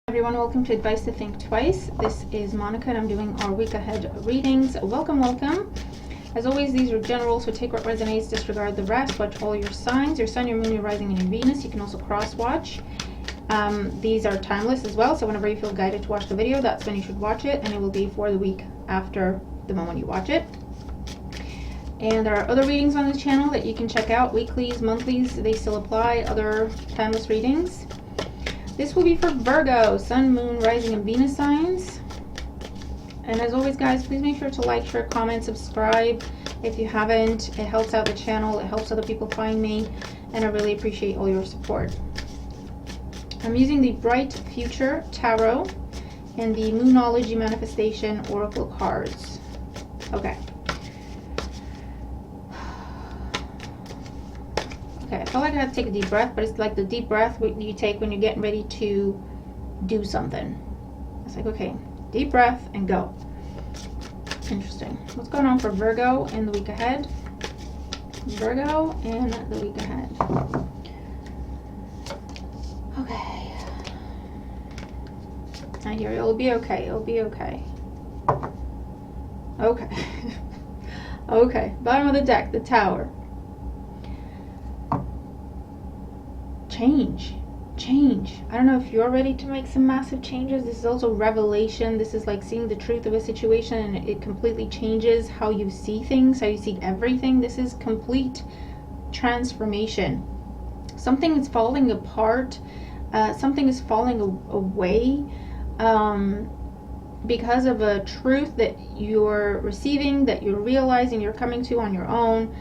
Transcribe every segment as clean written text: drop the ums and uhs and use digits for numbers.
Everyone, welcome to Advice to Think Twice. This is Monica and I'm doing our week ahead readings. Welcome. As always, these are general, so take what resonates, disregard the rest. Watch all your signs, your sun, your moon, your rising, and your Venus. You can also cross watch. These are timeless as well, so whenever you feel guided to watch the video, that's when you should watch it, and it will be for the week after the moment you watch it. And there are other readings on this channel that you can check out, weeklies, monthlies, they still apply, other timeless readings. This will be for Virgo, Sun, Moon, Rising, and Venus signs. And as always, guys, please make sure to like, share, comment, subscribe if you haven't. It helps out the channel, it helps other people find me, and I really appreciate all your support. I'm using the Bright Future Tarot and the Moonology Manifestation Oracle cards. Okay. Okay, I felt like I had to take a deep breath, but it's like the deep breath you take when you're getting ready to do something. It's like, okay, deep breath and go. Interesting. What's going on for Virgo in the week ahead? Virgo in the week ahead. Okay. I hear it'll be okay. It'll be okay. Okay. Okay. Bottom of the deck, the Tower. Change. I don't know if you're ready to make some massive changes. This is also revelation. This is like seeing the truth of a situation, and it completely changes how you see things, how you see everything. This is complete transformation. Something is falling apart. Something is falling away because of a truth that you're receiving, that you're realizing, you're coming to on your own.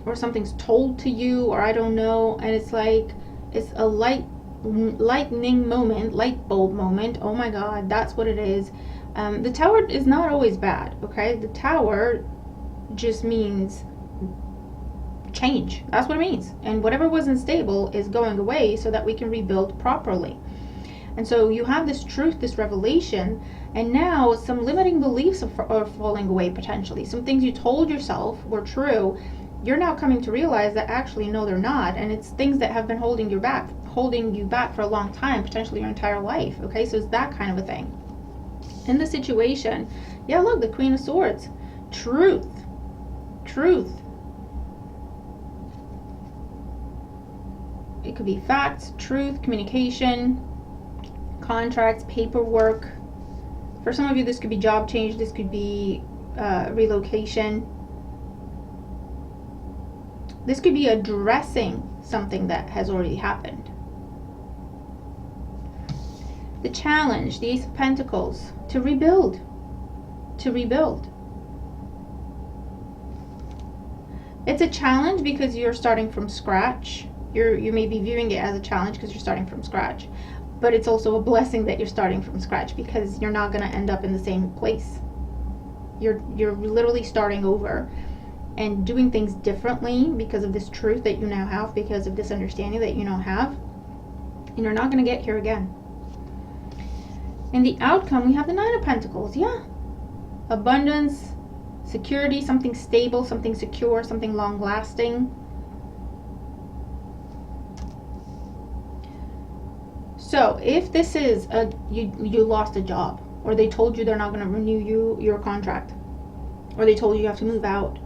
Or something's told to you, or I don't know, and it's like it's a lightning moment, light bulb moment. Oh my god, that's what it is. The Tower is not always bad, okay? The Tower just means change. That's what it means. And whatever was unstable is going away so that we can rebuild properly. And so you have this truth, this revelation, and now some limiting beliefs are falling away potentially. Some things you told yourself were true, you're now coming to realize that actually no, they're not, and it's things that have been holding you back for a long time, potentially your entire life. Okay, so it's that kind of a thing. In the situation, yeah, look, the Queen of Swords, truth. It could be facts, truth, communication, contracts, paperwork. For some of you, this could be job change. This could be relocation. This could be addressing something that has already happened. The challenge, the Ace of Pentacles, to rebuild. It's a challenge because you're starting from scratch. You may be viewing it as a challenge because you're starting from scratch. But it's also a blessing that you're starting from scratch because you're not going to end up in the same place. You're literally starting over and doing things differently because of this truth that you now have, because of this understanding that you now have, and you're not going to get here again. In the outcome, we have the Nine of Pentacles. Yeah, abundance, security, something stable, something secure, something long lasting. So if this is you lost a job, or they told you they're not going to renew your contract, or they told you have to move out,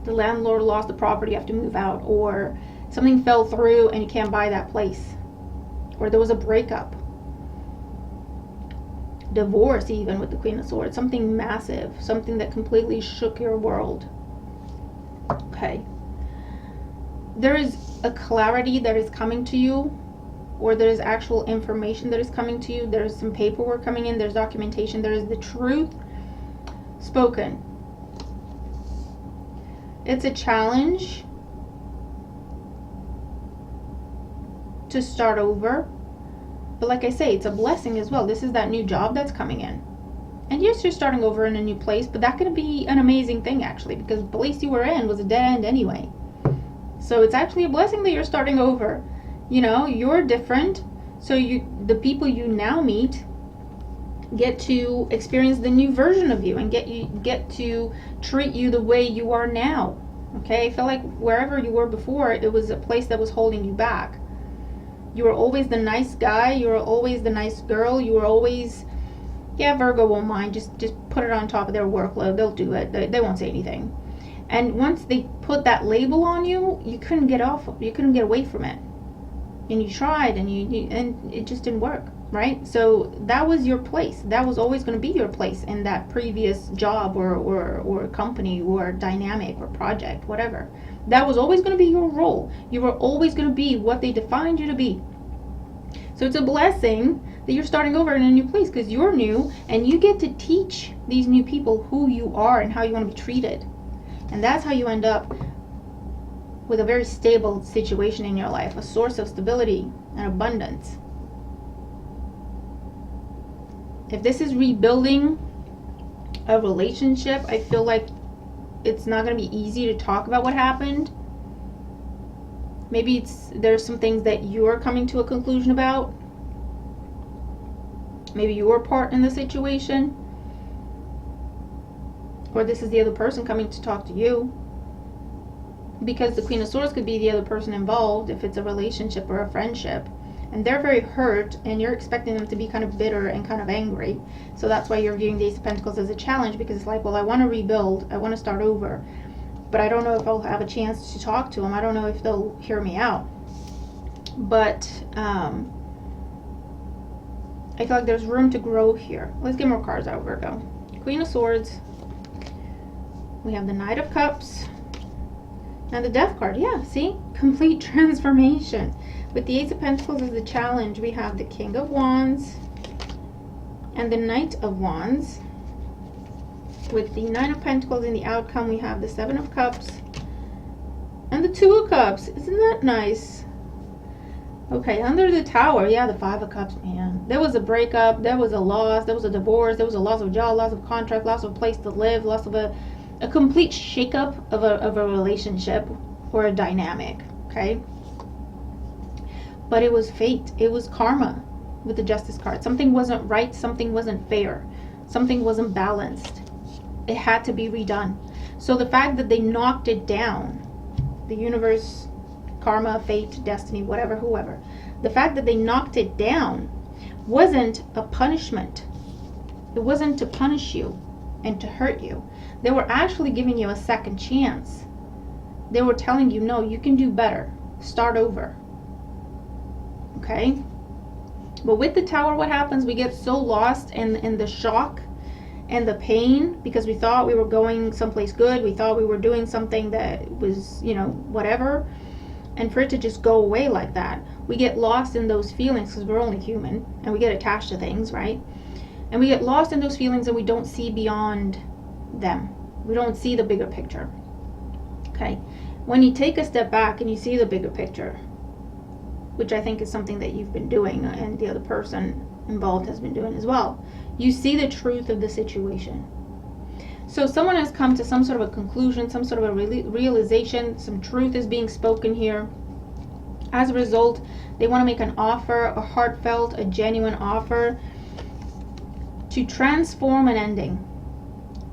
the landlord lost the property, you have to move out, or something fell through and you can't buy that place, or there was a breakup, divorce, even with the Queen of Swords, something massive, something that completely shook your world. Okay, there is a clarity that is coming to you, or there's actual information that is coming to you. There's some paperwork coming in, there's documentation, there is the truth spoken. It's a challenge to start over, but like I say, it's a blessing as well. This is that new job that's coming in, and yes, you're starting over in a new place, but that could be an amazing thing actually, because the place you were in was a dead end anyway. So it's actually a blessing that you're starting over. You know, you're different, so the people you now meet get to experience the new version of you and get to treat you the way you are now. Okay, I feel like wherever you were before, it was a place that was holding you back. You were always the nice guy. You were always the nice girl. You were always, yeah, Virgo won't mind. Just put it on top of their workload. They'll do it. They won't say anything. And once they put that label on you, you couldn't get off. You couldn't get away from it. And you tried, and and it just didn't work, right? So that was your place. That was always going to be your place in that previous job or company or dynamic or project, whatever. That was always going to be your role. You were always going to be what they defined you to be. So it's a blessing that you're starting over in a new place, because you're new and you get to teach these new people who you are and how you want to be treated. And that's how you end up with a very stable situation in your life, a source of stability and abundance. If this is rebuilding a relationship, I feel like it's not going to be easy to talk about what happened. Maybe there's some things that you're coming to a conclusion about. Maybe your part in the situation. Or this is the other person coming to talk to you. Because the Queen of Swords could be the other person involved if it's a relationship or a friendship. And they're very hurt, and you're expecting them to be kind of bitter and kind of angry. So that's why you're viewing the Ace of Pentacles as a challenge, because it's like, well, I want to rebuild, I want to start over, but I don't know if I'll have a chance to talk to them. I don't know if they'll hear me out. But I feel like there's room to grow here. Let's get more cards out, Virgo. Queen of Swords. We have the Knight of Cups. And the Death card. Yeah, see? Complete transformation. With the Ace of Pentacles as the challenge, we have the King of Wands and the Knight of Wands. With the Nine of Pentacles in the outcome, we have the Seven of Cups and the Two of Cups. Isn't that nice? Okay, under the Tower, yeah, the Five of Cups, man. There was a breakup, there was a loss, there was a divorce, there was a loss of job, loss of contract, loss of place to live, loss of a complete shakeup of a relationship or a dynamic, okay? But it was fate, it was karma with the Justice card. Something wasn't right, something wasn't fair, something wasn't balanced. It had to be redone. So the fact that they knocked it down, the universe, karma, fate, destiny, whatever, whoever, the fact that they knocked it down wasn't a punishment. It wasn't to punish you and to hurt you. They were actually giving you a second chance. They were telling you, no, you can do better. Start over. Okay? But with the Tower, what happens? We get so lost in the shock and the pain, because we thought we were going someplace good. We thought we were doing something that was, you know, whatever. And for it to just go away like that, we get lost in those feelings, because we're only human and we get attached to things, right? And we get lost in those feelings and we don't see beyond them. We don't see the bigger picture. Okay? When you take a step back and you see the bigger picture, which I think is something that you've been doing and the other person involved has been doing as well, you see the truth of the situation. So someone has come to some sort of a conclusion, some sort of a realization, some truth is being spoken here. As a result, they want to make an offer, a heartfelt, a genuine offer to transform an ending.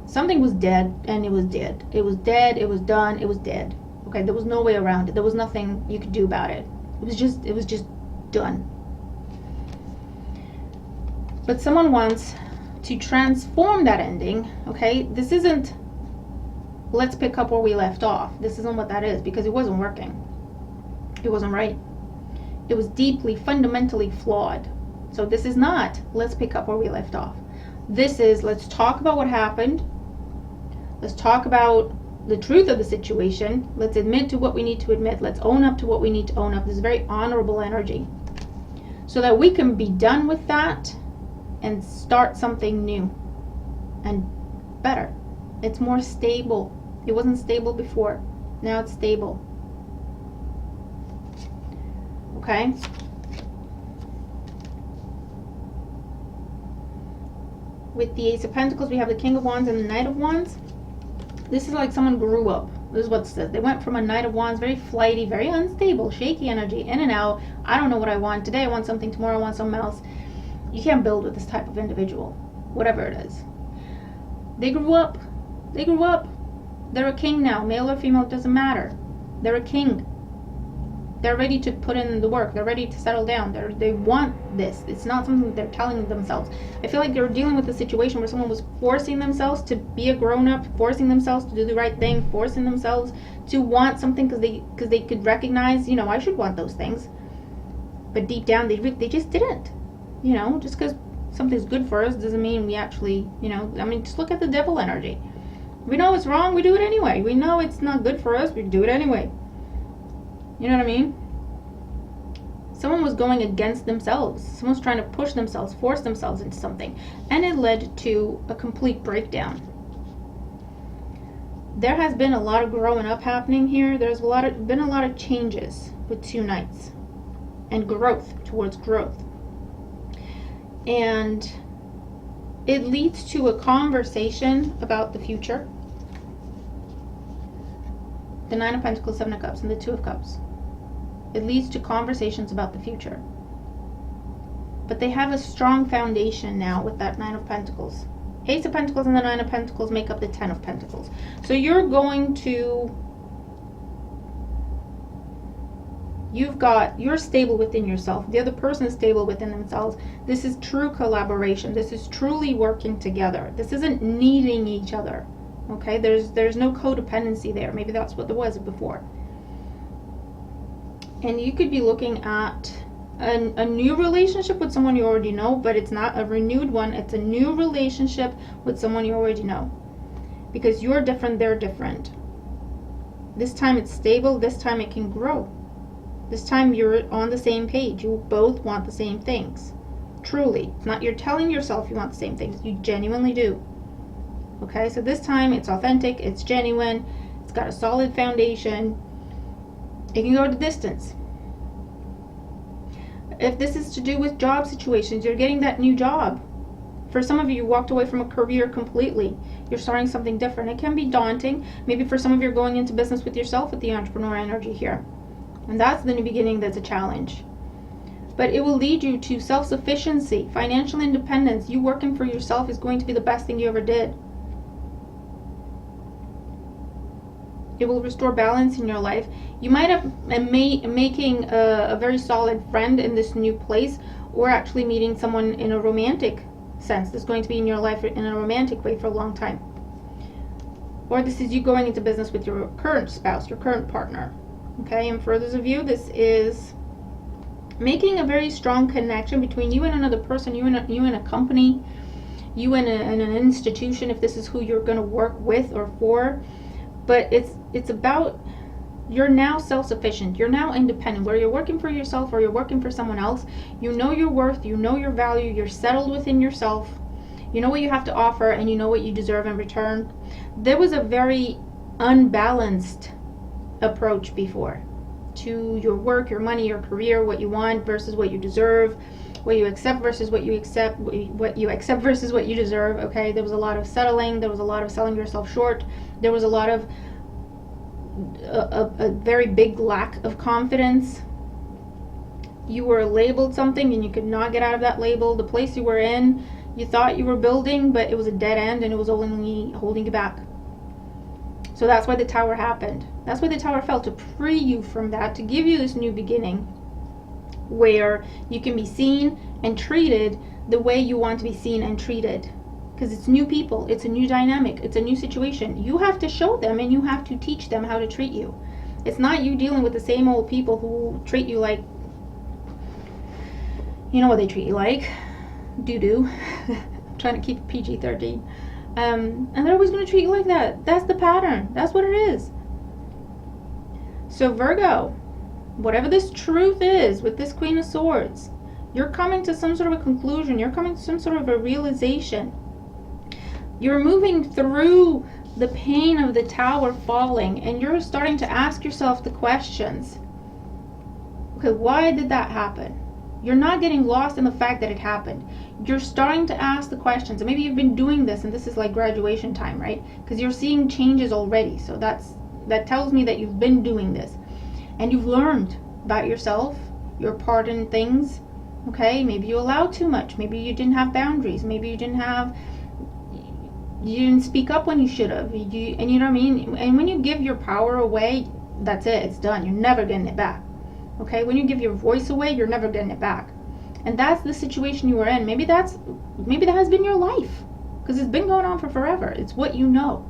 Something was dead, and it was dead. It was dead, it was done, it was dead. Okay, there was no way around it. There was nothing you could do about it. It was just done. But someone wants to transform that ending, okay? This isn't, let's pick up where we left off. This isn't what that is, because it wasn't working. It wasn't right. It was deeply, fundamentally flawed. So this is not, let's pick up where we left off. This is, let's talk about what happened. Let's talk about the truth of the situation. Let's admit to what we need to admit. Let's own up to what we need to own up. This is very honorable energy. So that we can be done with that and start something new and better. It's more stable. It wasn't stable before. Now it's stable. Okay? With the Ace of Pentacles, we have the King of Wands and the Knight of Wands. This is like someone grew up. This is what it says. They went from a Knight of Wands, very flighty, very unstable, shaky energy, in and out. I don't know what I want. Today I want something, tomorrow I want something else. You can't build with this type of individual, whatever it is. They grew up. They grew up. They're a king now. Male or female, it doesn't matter. They're a king. They're ready to put in the work. They're ready to settle down. They want this. It's not something that they're telling themselves. I feel like they're dealing with a situation where someone was forcing themselves to be a grown-up, forcing themselves to do the right thing, forcing themselves to want something because they could recognize, you know, I should want those things. But deep down, they just didn't. You know, just because something's good for us doesn't mean we actually, you know, I mean, just look at the devil energy. We know it's wrong, we do it anyway. We know it's not good for us, we do it anyway. You know what I mean? Someone was going against themselves. Someone's trying to push themselves, force themselves into something. And it led to a complete breakdown. There has been a lot of growing up happening here. There's been a lot of changes with 2 Knights. And growth, towards growth. And it leads to a conversation about the future. The 9 of Pentacles, 7 of Cups, and the 2 of Cups. It leads to conversations about the future. But they have a strong foundation now with that 9 of Pentacles. Ace of Pentacles and the 9 of Pentacles make up the 10 of Pentacles. So you're stable within yourself. The other person is stable within themselves. This is true collaboration. This is truly working together. This isn't needing each other. Okay, there's no codependency there. Maybe that's what there was before. And you could be looking at a new relationship with someone you already know, but it's not a renewed one. It's a new relationship with someone you already know. Because you're different, they're different. This time it's stable, this time it can grow. This time you're on the same page. You both want the same things. Truly. It's not you're telling yourself you want the same things. You genuinely do. Okay, so this time it's authentic, it's genuine, it's got a solid foundation. It can go the distance. If this is to do with job situations, you're getting that new job. For some of you, you walked away from a career completely. You're starting something different. It can be daunting. Maybe for some of you, you're going into business with yourself with the entrepreneur energy here. And that's the new beginning that's a challenge. But it will lead you to self-sufficiency, financial independence. You working for yourself is going to be the best thing you ever did. It will restore balance in your life. You might have making a very solid friend in this new place, or actually meeting someone in a romantic sense that's going to be in your life in a romantic way for a long time. Or this is you going into business with your current spouse, your current partner. Okay, and for those of you, this is making a very strong connection between you and another person, you and a company, you and an institution, if this is who you're going to work with or for. But it's about, you're now self-sufficient, you're now independent. Whether you're working for yourself or you're working for someone else, you know your worth, you know your value, you're settled within yourself, you know what you have to offer, and you know what you deserve in return. There was a very unbalanced approach before to your work, your money, your career, what you want versus what you deserve, what you accept versus what you accept, what you accept versus what you deserve. Okay, there was a lot of settling, there was a lot of selling yourself short, there was a lot of a very big lack of confidence. You were labeled something and you could not get out of that label. The place you were in, you thought you were building, but it was a dead end and it was only holding you back. So that's why the tower happened. That's why the tower fell, to free you from that, to give you this new beginning where you can be seen and treated the way you want to be seen and treated. Because it's new people, it's a new dynamic, it's a new situation. You have to show them and you have to teach them how to treat you. It's not you dealing with the same old people who treat you like, you know what they treat you like, doo-doo. I'm trying to keep it PG-13. And they're always going to treat you like that. That's the pattern. That's what it is. So Virgo, whatever this truth is with this Queen of Swords, you're coming to some sort of a conclusion. You're coming to some sort of a realization. You're moving through the pain of the tower falling, and you're starting to ask yourself the questions. Okay, why did that happen? You're not getting lost in the fact that it happened. You're starting to ask the questions. And maybe you've been doing this, and this is like graduation time, right? Because you're seeing changes already. So that tells me that you've been doing this. And you've learned about yourself, your part in things. Okay, maybe you allowed too much. Maybe you didn't have boundaries. Maybe you didn't speak up when you should have. And you know what I mean? And when you give your power away, that's it. It's done. You're never getting it back. Okay, when you give your voice away, you're never getting it back. And that's the situation you are in. Maybe that has been your life, because it's been going on for forever. It's what you know.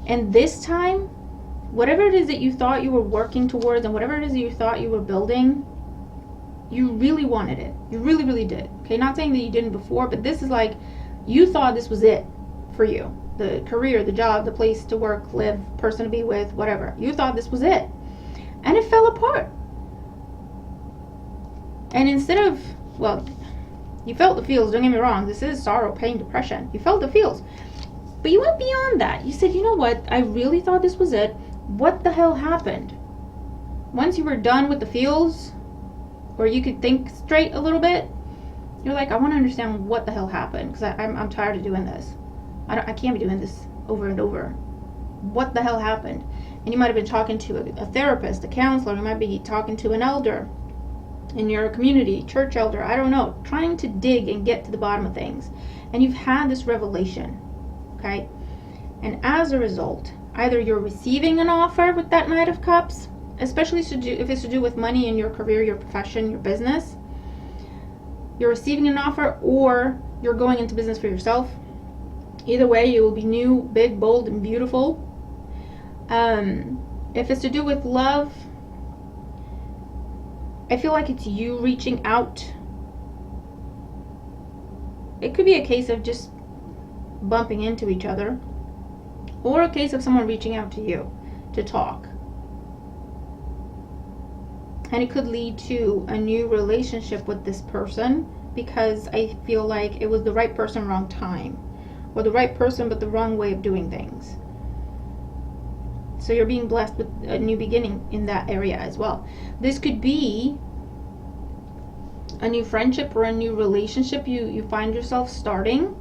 And this time, whatever it is that you thought you were working towards and whatever it is that you thought you were building, you really wanted it. You really, really did. Okay, not saying that you didn't before, but this is like, you thought this was it for you. The career, the job, the place to work, live, person to be with, whatever. You thought this was it. And it fell apart. And instead of, well, you felt the feels, don't get me wrong. This is sorrow, pain, depression. You felt the feels. But you went beyond that. You said, you know what? I really thought this was it. What the hell happened? Once you were done with the feels, or you could think straight a little bit, you're like, I want to understand what the hell happened, because I'm tired of doing this. I can't be doing this over and over. What the hell happened? And you might have been talking to a therapist, a counselor. You might be talking to an elder in your community, church elder, I don't know, trying to dig and get to the bottom of things. And you've had this revelation, okay? And as a result, either you're receiving an offer with that Knight of Cups, especially if it's to do with money in your career, your profession, your business. You're receiving an offer, or you're going into business for yourself. Either way, it will be new, big, bold, and beautiful. If it's to do with love, I feel like it's you reaching out. It could be a case of just bumping into each other, or a case of someone reaching out to you to talk. And it could lead to a new relationship with this person, because I feel like it was the right person, wrong time. Or the right person, but the wrong way of doing things. So you're being blessed with a new beginning in that area as well. This could be a new friendship or a new relationship you find yourself starting,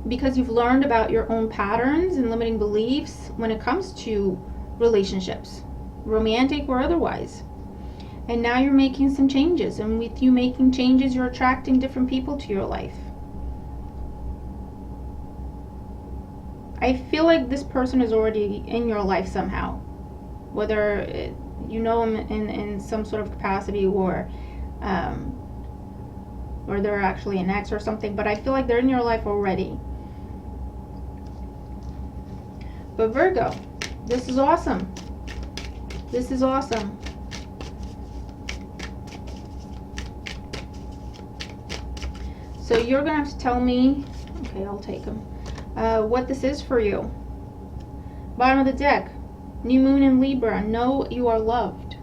because you've learned about your own patterns and limiting beliefs when it comes to relationships, romantic or otherwise. And now you're making some changes, and with you making changes, you're attracting different people to your life. I feel like this person is already in your life somehow, whether you know them in some sort of capacity, or they're actually an ex or something, but I feel like they're in your life already. But Virgo, this is awesome. This is awesome. So you're going to have to tell me, okay, I'll take them, what this is for you. Bottom of the deck, new moon in Libra. Know you are loved.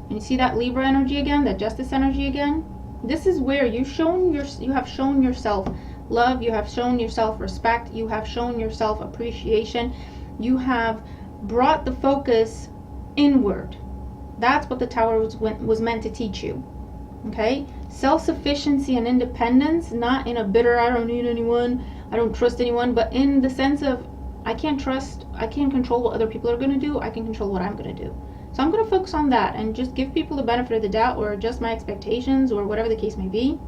And you see that Libra energy again, that justice energy again? This is where you have shown yourself love, you have shown yourself respect, you have shown yourself appreciation, you have brought the focus inward. That's what the Tower was meant to teach you. Okay? Self-sufficiency and independence, not in a bitter, I don't need anyone, I don't trust anyone, but in the sense of, I can't control what other people are going to do, I can control what I'm going to do. So I'm going to focus on that and just give people the benefit of the doubt, or adjust my expectations, or whatever the case may be.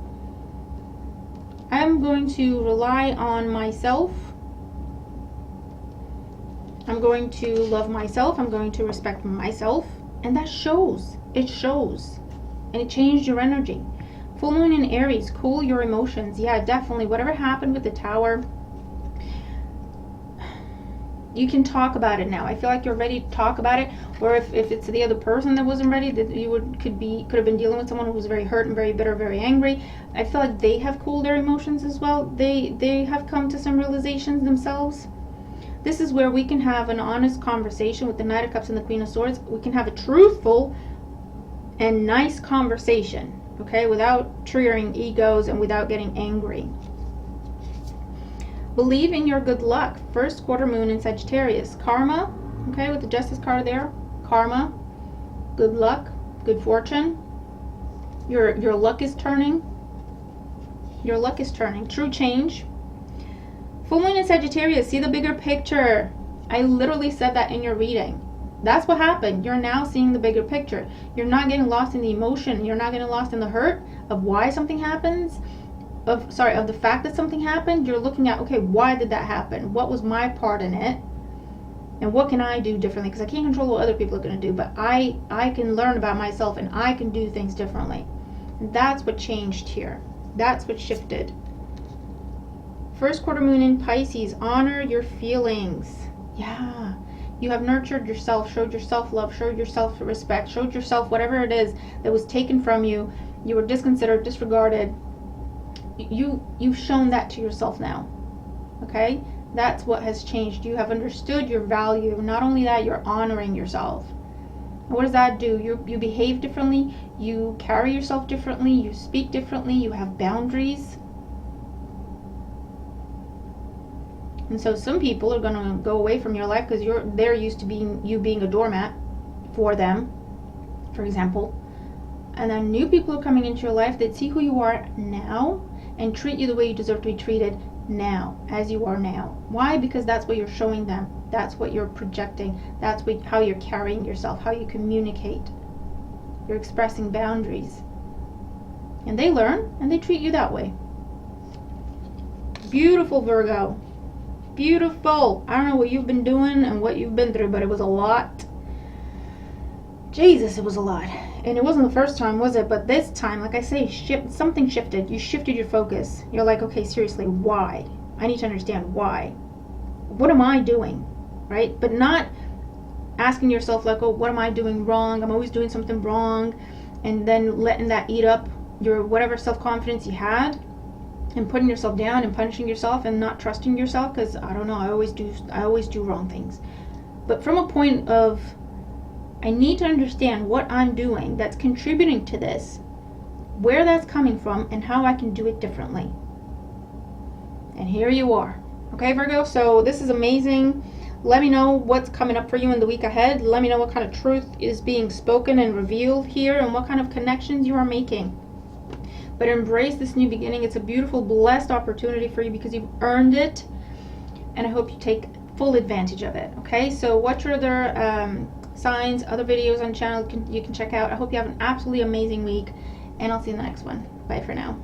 I'm going to rely on myself. I'm going to love myself. I'm going to respect myself. And that shows. It shows. And it changed your energy. Full moon in Aries. Cool your emotions. Yeah, definitely. Whatever happened with the Tower, you can talk about it now. I feel like you're ready to talk about it. Or if it's the other person that wasn't ready, that you could have been dealing with someone who was very hurt and very bitter, very angry. I feel like they have cooled their emotions as well. They have come to some realizations themselves. This is where we can have an honest conversation with the Knight of Cups and the Queen of Swords. We can have a truthful and nice conversation, okay, without triggering egos and without getting angry. Believe in your good luck. First quarter moon in Sagittarius. Karma, okay, with the Justice card there. Karma, good luck, good fortune. Your luck is turning. Your luck is turning. True change. Full moon in Sagittarius. See the bigger picture. I literally said that in your reading. That's what happened. You're now seeing the bigger picture. You're not getting lost in the emotion. You're not getting lost in the hurt of why something happens. Of the fact that something happened. You're looking at, okay, why did that happen? What was my part in it? And what can I do differently? Because I can't control what other people are going to do, but I can learn about myself and I can do things differently. And that's what changed here. That's what shifted. First quarter moon in Pisces, honor your feelings. Yeah. You have nurtured yourself, showed yourself love, showed yourself respect, showed yourself whatever it is that was taken from you. You were disconsidered, disregarded. You've shown that to yourself now. Okay? That's what has changed. You have understood your value. Not only that, you're honoring yourself. And what does that do? You behave differently. You carry yourself differently. You speak differently. You have boundaries. And so some people are going to go away from your life because they're used to being a doormat for them, for example. And then new people are coming into your life that see who you are now and treat you the way you deserve to be treated now, as you are now. Why? Because that's what you're showing them. That's what you're projecting. That's how you're carrying yourself, how you communicate. You're expressing boundaries. And they learn and they treat you that way. Beautiful, Virgo. Beautiful. I don't know what you've been doing and what you've been through, but it was a lot. Jesus, it was a lot. And it wasn't the first time, was it? But this time, like I say, something shifted. You shifted your focus. You're like, okay, seriously, why? I need to understand why. What am I doing? Right? But not asking yourself like, oh, what am I doing wrong? I'm always doing something wrong. And then letting that eat up your whatever self-confidence you had. And putting yourself down and punishing yourself and not trusting yourself, because I don't know, I always do wrong things. But from a point of, I need to understand what I'm doing that's contributing to this, where that's coming from, and how I can do it differently. And here you are. Okay, Virgo, so this is amazing. Let me know what's coming up for you in the week ahead. Let me know what kind of truth is being spoken and revealed here and what kind of connections you are making. But embrace this new beginning. It's a beautiful, blessed opportunity for you because you've earned it. And I hope you take full advantage of it. Okay, so what your other signs, other videos on the channel you can check out. I hope you have an absolutely amazing week. And I'll see you in the next one. Bye for now.